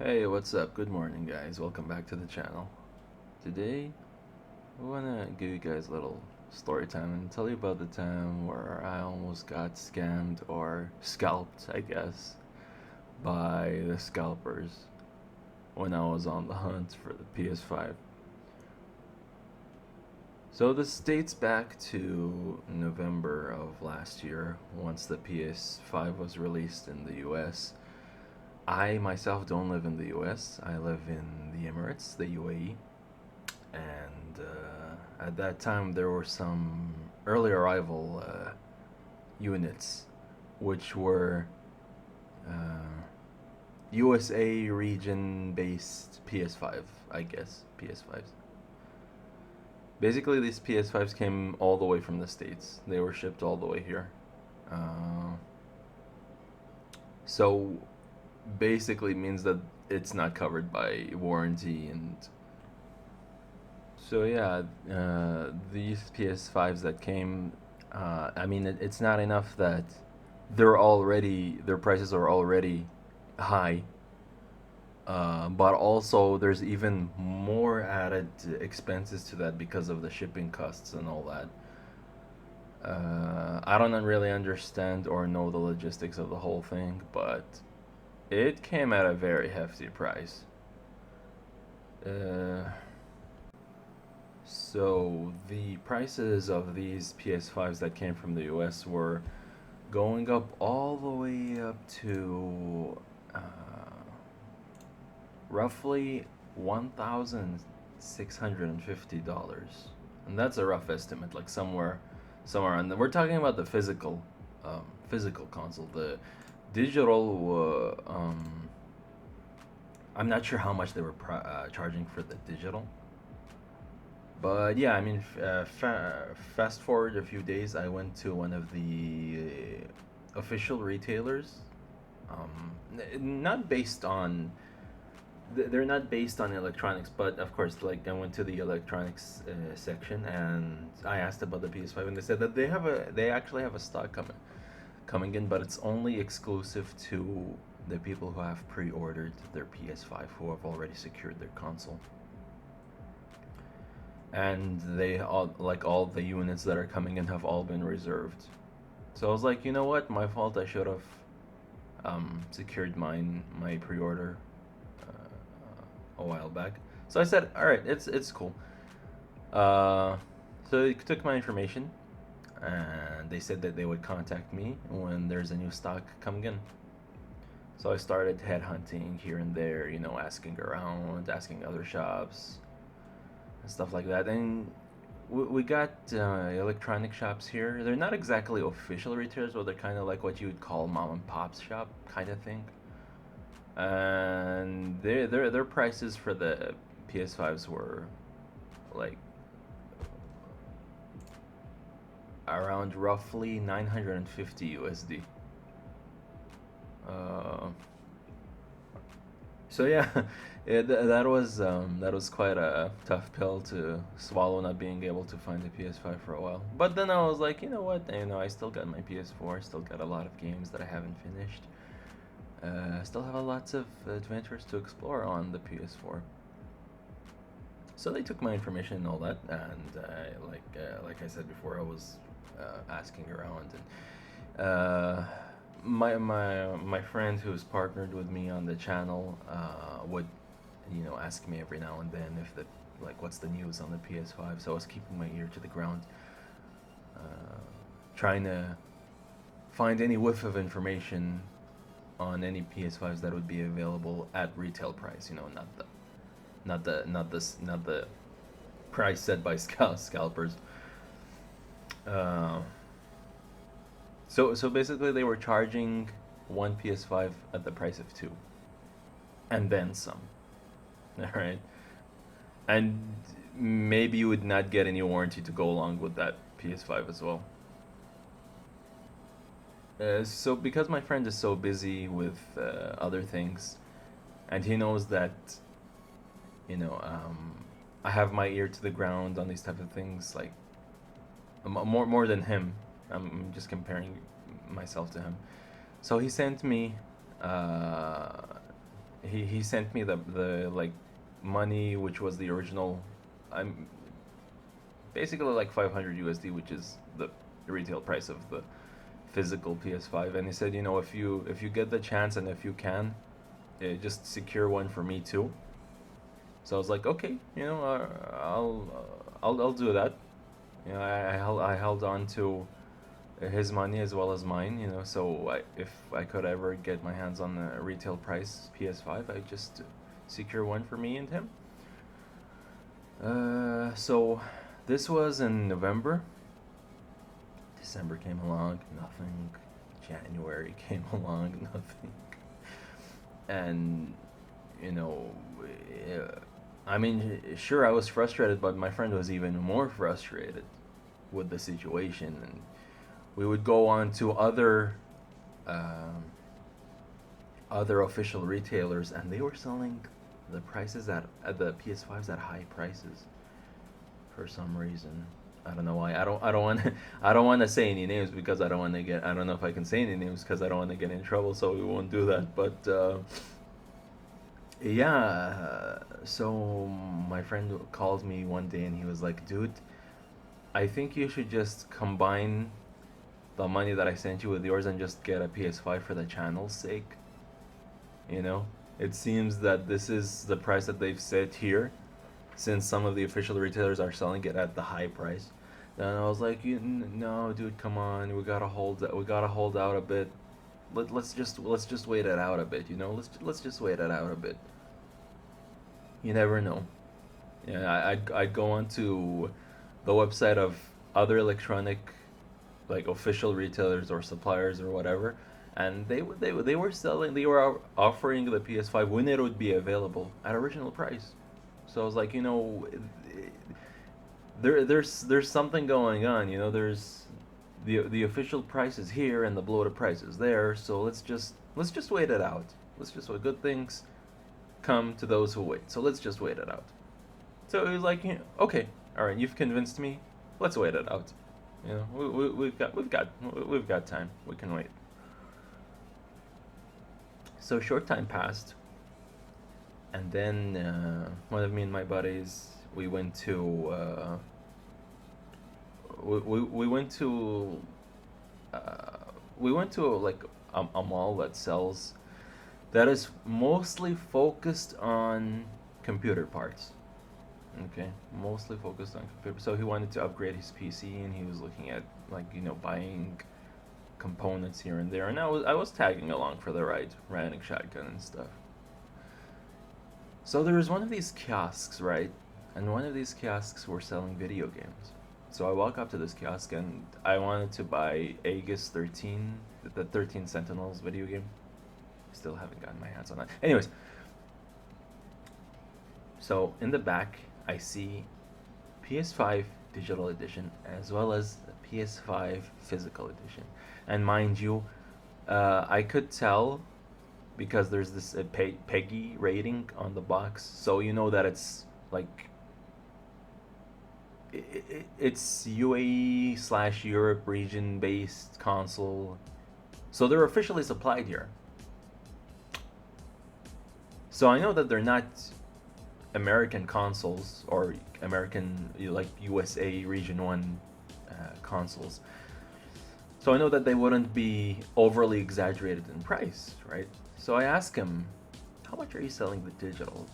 Hey, what's up? Good morning, guys. Welcome back to the channel. Today, we want to give you guys a little story time and tell you about the time where I almost got scammed or scalped, I guess, by the scalpers when I was on the hunt for the PS5. So this dates back to November of last year, once the PS5 was released in the US. I myself don't live in the US. I live in the Emirates, the UAE, and at that time there were some early arrival units, which were uh, USA region-based PS5, I guess PS5s. Basically, these PS5s came all the way from the States. They were shipped all the way here. Uh, so basically means that it's not covered by warranty. And so yeah, these PS5s that came, I mean, it's not enough that their prices are already high, but also there's even more added expenses to that because of the shipping costs and all that. I don't really understand or know the logistics of the whole thing, but it came at a very hefty price. Uh, so the prices of these PS5s that came from the US were going up all the way up to uh, roughly $1,650, and that's a rough estimate, like somewhere on. We're talking about the physical console. The digital, I'm not sure how much they were charging for the digital. But yeah, I mean, fast forward a few days, I went to one of the official retailers. Not based on, they're not based on electronics, but of course, like I went to the electronics section and I asked about the PS5, and they said that they actually have a stock coming in, but it's only exclusive to the people who have pre-ordered their PS5, who have already secured their console. And they all, like, all the units that are coming in have all been reserved. So I was like, you know what, my fault. I should have secured my pre-order a while back. So I said, all right, it's cool. Uh, so they took my information, and they said that they would contact me when there's a new stock coming in. So I started headhunting here and there, asking around, asking other shops, and stuff like that. And we got electronic shops here. They're not exactly official retailers, but they're kind of like what you would call mom and pop's shop kind of thing. And their prices for the PS5s were like around roughly 950 USD. Uh, so yeah, that was quite a tough pill to swallow, not being able to find a PS5 for a while. But then I was like, you know what? I still got my PS4. Still got a lot of games that I haven't finished. Still have a lots of adventures to explore on the PS4. So they took my information and all that, and like I said before, I was asking around, and my friend who's partnered with me on the channel would ask me every now and then if the like what's the news on the PS5. So I was keeping my ear to the ground, trying to find any whiff of information on any PS5s that would be available at retail price. Not the price set by scalpers. Uh, so basically, they were charging one PS5 at the price of two, and then some. All right, and maybe you would not get any warranty to go along with that PS5 as well. So because my friend is so busy with other things, and he knows that you know um, I have my ear to the ground on these type of things, like more than him. I'm just comparing myself to him. So he sent me uh, he sent me the like money, which was the original. I'm basically like 500 USD, which is the retail price of the physical PS5. And he said, you know, if you get the chance and if you can, just secure one for me too. So I was like, okay, you know, I'll do that. You know, I held on to his money as well as mine. You know, so if I could ever get my hands on the retail price PS5, I just secure one for me and him. So this was in November. December came along, nothing. January came along, nothing. And you know, I mean, sure, I was frustrated, but my friend was even more frustrated with the situation, and we would go on to um, other official retailers, and they were selling the prices at the PS5s at high prices for some reason. I don't know why. I don't want I don't want to say any names because I don't know if I can say any names because I don't want to get in trouble, so we won't do that. But yeah, so my friend called me one day and he was like, "Dude, I think you should just combine the money that I sent you with yours and just get a PS5 for the channel's sake." You know, it seems that this is the price that they've set here, since some of the official retailers are selling it at the high price. Then I was like, no, dude, come on, we gotta hold out a bit. Let's just wait it out a bit. You know, let's just wait it out a bit. You never know. Yeah, I'd go on to the website of other electronic, like official retailers or suppliers or whatever, and they were selling, they were offering the PS5 when it would be available at original price. So I was like, you know, there's something going on. You know, there's the official price is here and the bloated price is there. So let's just wait it out. Let's just wait. Good things come to those who wait. So let's just wait it out. So it was like, you know, okay, all right, you've convinced me. Let's wait it out. You know, we've got time. We can wait. So short time passed, and then one of me and my buddies we went to we went to uh, we went to like a mall that sells that is mostly focused on computer parts. Okay, mostly focused on computer. So he wanted to upgrade his PC, and he was looking at like buying components here and there, and I was tagging along for the ride, renting shotgun and stuff. So there was one of these kiosks, right? And one of these kiosks were selling video games. So I walk up to this kiosk and I wanted to buy Aegis 13, the 13 Sentinels video game. Still haven't gotten my hands on that. Anyways, so in the back I see PS5 digital edition as well as the PS5 physical edition. And mind you, I could tell because there's this PEGI rating on the box, so you know that it's like it's UAE slash Europe region based console, so they're officially supplied here. So I know that they're not American consoles or American like USA Region One consoles. So I know that they wouldn't be overly exaggerated in price, right? So I asked him, "How much are you selling the digital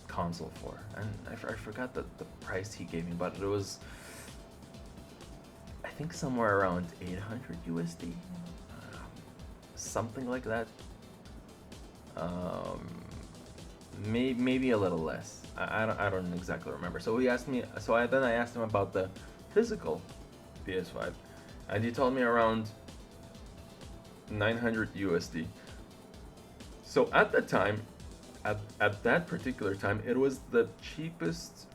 console for?" And I forgot the price he gave me, but it was I think somewhere around 800 USD, something like that. Um, maybe a little less. I don't exactly remember. So he asked me. So I asked him about the physical PS5, and he told me around 900 USD. So at the time, at that particular time, it was the cheapest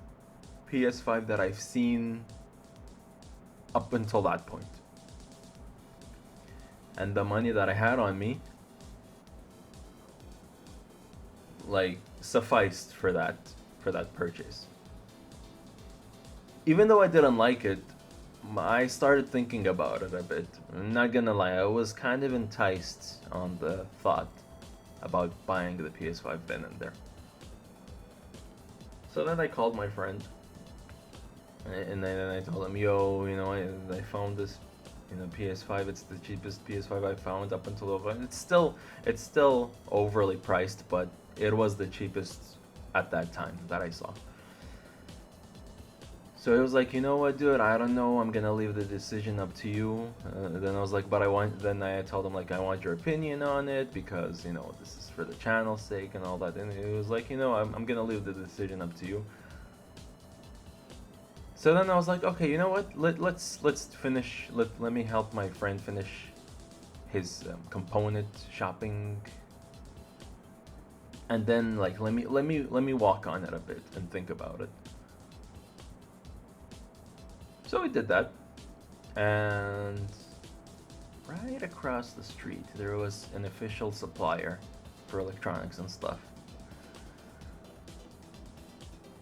PS5 that I've seen up until that point. And the money that I had on me, like, sufficed for that purchase. Even though I didn't like it, I started thinking about it a bit. I'm not gonna lie, I was kind of enticed on the thought about buying the PS5 then and there. So then I called my friend, and then I told him, yo, you know, I found this, you know, PS5. It's the cheapest PS5 I found up until the. It's still overly priced, but it was the cheapest at that time that I saw. So it was like, you know what, dude, I don't know. I'm gonna leave the decision up to you. Then I was like, but I want. Then I told him like, I want your opinion on it because you know this is for the channel's sake and all that. And it was like, you know, I'm gonna leave the decision up to you. So then I was like, okay, you know what? Let's finish. Let me help my friend finish his component shopping, and then like let me walk on it a bit and think about it. So we did that, and right across the street there was an official supplier for electronics and stuff.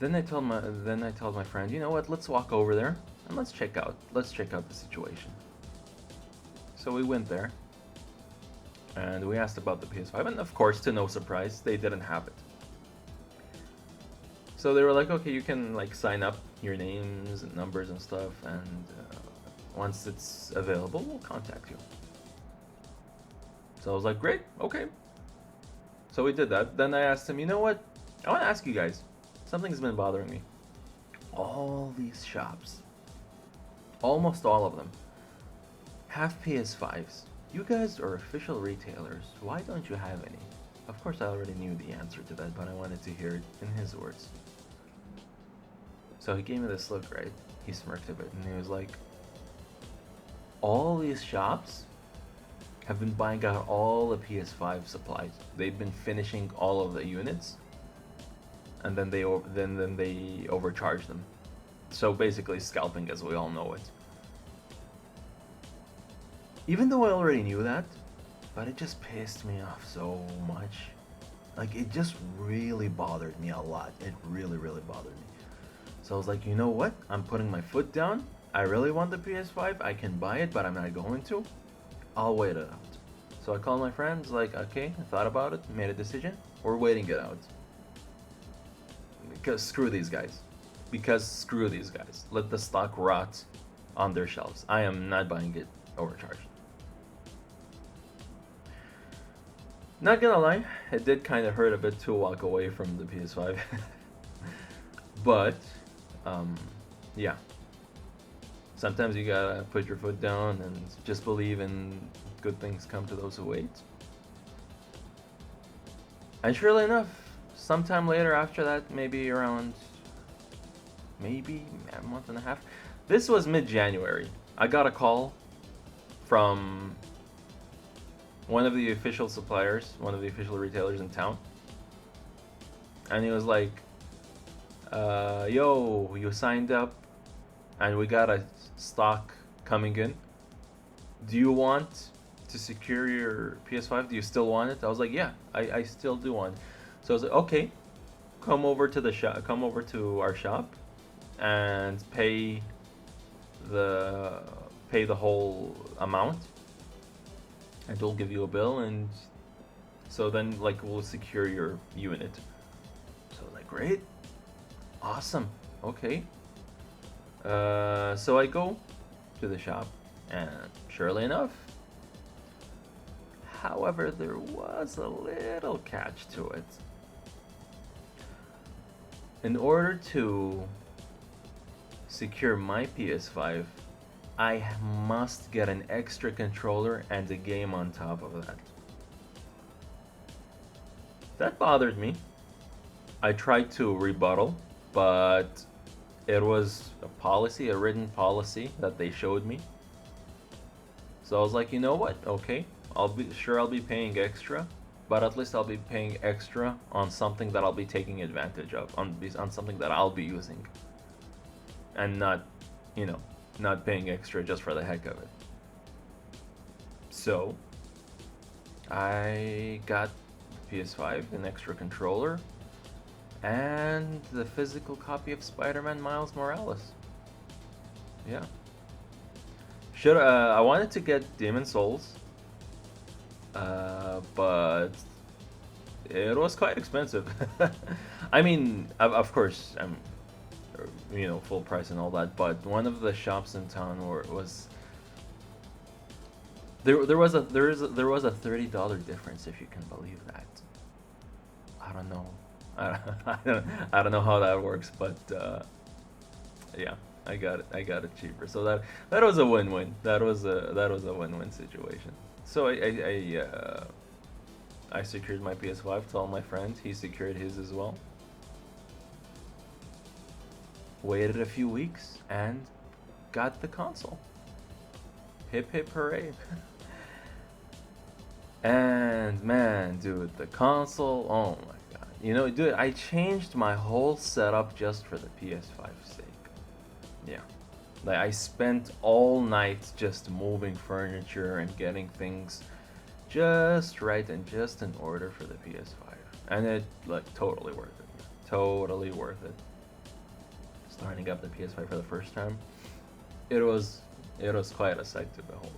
Then I told my friend, you know what? Let's walk over there and let's check out the situation. So we went there and we asked about the PS5, and of course, to no surprise, they didn't have it. So they were like, okay, you can like sign up your names and numbers and stuff, and once it's available, we'll contact you. So I was like, great, okay. So we did that. Then I asked him, you know what? I want to ask you guys. Something's been bothering me. All these shops, almost all of them, have PS5s. You guys are official retailers. Why don't you have any? Of course, I already knew the answer to that, but I wanted to hear it in his words. So he gave me this look, right? He smirked a bit, and he was like, all these shops have been buying out all the PS5 supplies. They've been finishing all of the units, and then they overcharge them. So basically scalping, as we all know it. Even though I already knew that, but it just pissed me off so much. Like, it just really bothered me a lot. It really, really bothered me. So I was like, you know what? I'm putting my foot down. I really want the PS5. I can buy it, but I'm not going to. I'll wait it out. So I called my friends, like, okay, I thought about it, made a decision. We're waiting it out. Because screw these guys. Let the stock rot on their shelves. I am not buying it overcharged. Not gonna lie, it did kind of hurt a bit to walk away from the PS5. But, yeah. Sometimes you gotta put your foot down and just believe in good things come to those who wait. And surely enough, sometime later after that, maybe around, maybe a month and a half. This was mid-January. I got a call from one of the official suppliers, one of the official retailers in town. And he was like, yo, you signed up and we got a stock coming in. Do you want to secure your PS5? Do you still want it? I was like, yeah, I still do want it. So I was like, okay, come over to our shop and pay the whole amount, and we'll give you a bill, and so then like we'll secure your unit. So like, great, awesome, okay. So I go to the shop, and surely enough, however, there was a little catch to it. In order to secure my PS5, I must get an extra controller and a game on top of that. That bothered me. I tried to rebuttal, but it was a written policy that they showed me. So I was like, you know what? Okay, I'll be paying extra, but at least I'll be paying extra on something that I'll be taking advantage of, on something that I'll be using, and not paying extra just for the heck of it. So I got PS5, an extra controller, and the physical copy of Spider-Man Miles Morales. Yeah. I wanted to get Demon Souls, but it was quite expensive. I mean, of course, I'm, full price and all that. But one of the shops in town where it was there was a $30 difference, if you can believe that. I don't know. I don't know how that works, but yeah, I got it. I got it cheaper. So that was a win-win. That was a win-win situation. So I secured my PS5 to all my friends. He secured his as well. Waited a few weeks and got the console. Hip hip hooray! And man, dude, the console. Oh my god! Dude, I changed my whole setup just for the PS5's sake. Yeah. Like I spent all night just moving furniture and getting things just right and just in order for the PS5. And it like totally worth it. Man. Totally worth it. Starting up the PS5 for the first time, it was quite a sight to behold.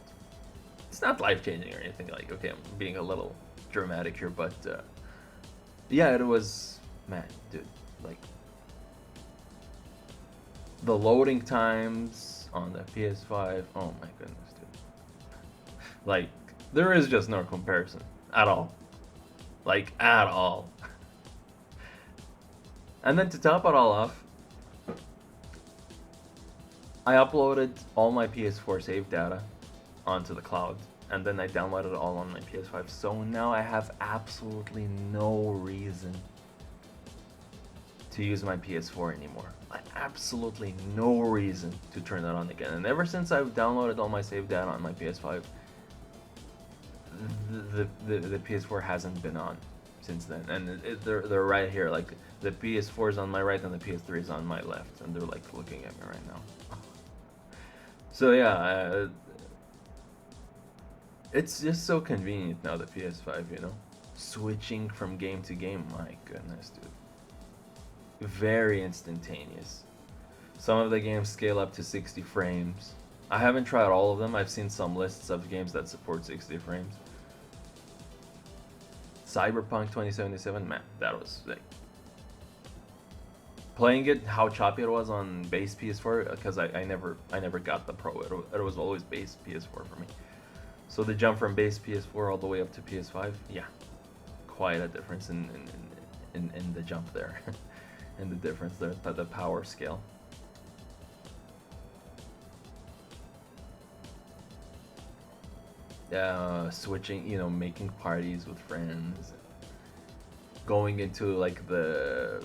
It's not life changing or anything. Like, okay, I'm being a little dramatic here, but yeah, it was, man, dude, like the loading times on the PS5. Oh my goodness, dude. Like, there is just no comparison at all. Like, at all. And then to top it all off, I uploaded all my PS4 save data onto the cloud, and then I downloaded it all on my PS5. So now I have absolutely no reason to use my PS4 anymore. Like, absolutely no reason to turn that on again. And ever since I've downloaded all my save data on my PS5, the PS4 hasn't been on since then. And they're right here. Like, the PS4 is on my right and the PS3 is on my left, and they're like looking at me right now. So yeah, it's just so convenient now, the PS5, switching from game to game. My goodness, dude, very instantaneous. Some of the games scale up to 60 frames. I haven't tried all of them. I've seen some lists of games that support 60 frames. Cyberpunk 2077, man, that was like playing it, how choppy it was on base PS4, because I never got the Pro. It was always base PS4 for me. So the jump from base PS4 all the way up to PS5, yeah, quite a difference in the jump there, in the difference there, the power scale. Switching, making parties with friends, going into like the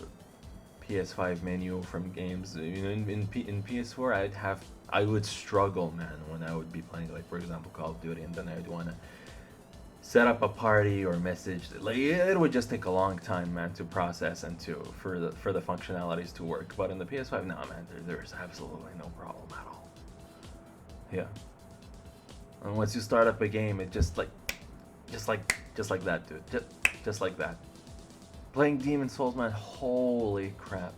PS5 menu from games. In PS4, I would struggle, man, when I would be playing, like, for example, Call of Duty, and then I would want to set up a party or message. Like, it would just take a long time, man, to process and for the functionalities to work. But in the PS5, nah, man, there's absolutely no problem at all. Yeah. And once you start up a game, it just like that, dude. Just like that. Playing Demon Souls, man, holy crap.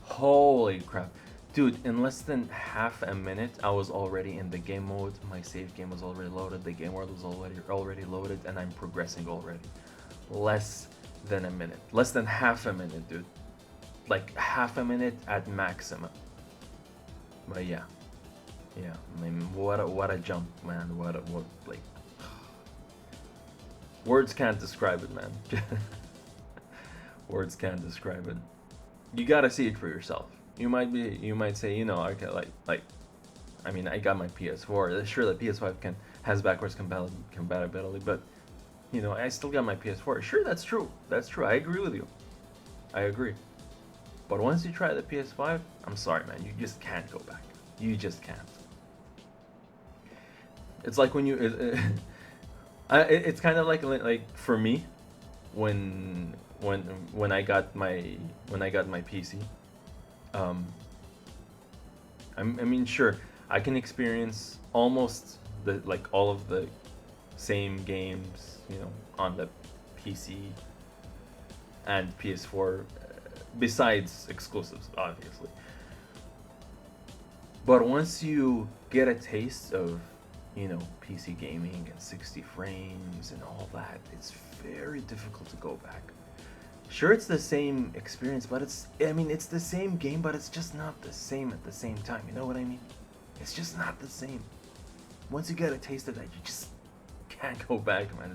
Holy crap. Dude, in less than half a minute, I was already in the game mode. My save game was already loaded. The game world was already loaded, and I'm progressing already. Less than a minute. Less than half a minute, dude. Like half a minute at maximum. But yeah. Yeah, I mean, what a jump, man. What like words can't describe it, man. Words can't describe it. You gotta see it for yourself. You might say, okay, like, I mean, I got my PS4. Sure, the PS5 has backwards compatibility, but I still got my PS4. Sure, that's true. That's true. I agree with you. I agree. But once you try the PS5, I'm sorry, man. You just can't go back. You just can't. It's like it's kind of like for me, when I got my PC. I mean, sure, I can experience almost all of the same games, on the PC and PS4, besides exclusives, obviously. But once you get a taste of, you know, PC gaming and 60 frames and all that, it's very difficult to go back. Sure, it's the same experience, but I mean, it's the same game, but it's just not the same at the same time. You know what I mean? It's just not the same. Once you get a taste of that, you just can't go back, man.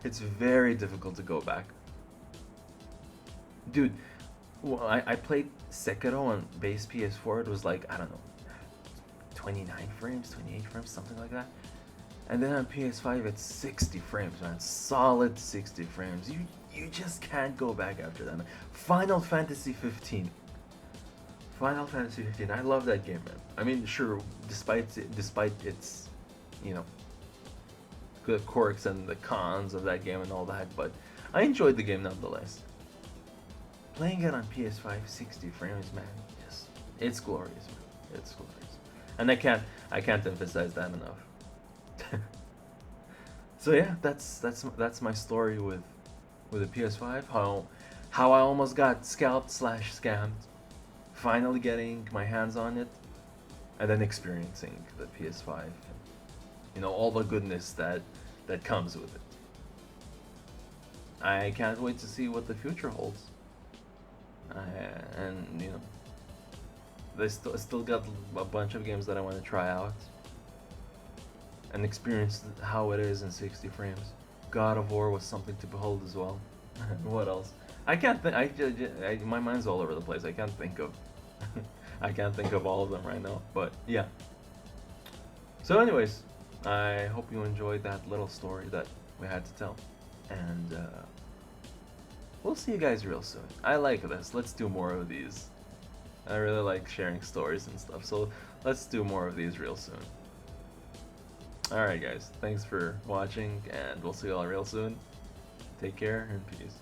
It's very difficult to go back. Dude, well, I played Sekiro on base PS4. It was like, I don't know, 29 frames, 28 frames, something like that. And then on PS5, it's 60 frames, man. Solid 60 frames. You just can't go back after that, man. Final Fantasy 15. Final Fantasy 15. I love that game, man. I mean, sure, despite its, you know, the quirks and the cons of that game and all that, but I enjoyed the game nonetheless. Playing it on PS5, 60 frames, man, just it's glorious, man. It's glorious, and I can't emphasize that enough. So yeah, that's my story with the PS5. How I almost got scalped / scammed, finally getting my hands on it, and then experiencing the PS5. You know, all the goodness that comes with it. I can't wait to see what the future holds. And you know, I still got a bunch of games that I want to try out and experience how it is in 60 frames. God of War was something to behold as well. What else? I can't think. My mind's all over the place. I can't think of. I can't think of all of them right now. But yeah. So, anyways, I hope you enjoyed that little story that we had to tell, and we'll see you guys real soon. I like this. Let's do more of these. I really like sharing stories and stuff. So let's do more of these real soon. Alright guys, thanks for watching, and we'll see you all real soon. Take care and peace.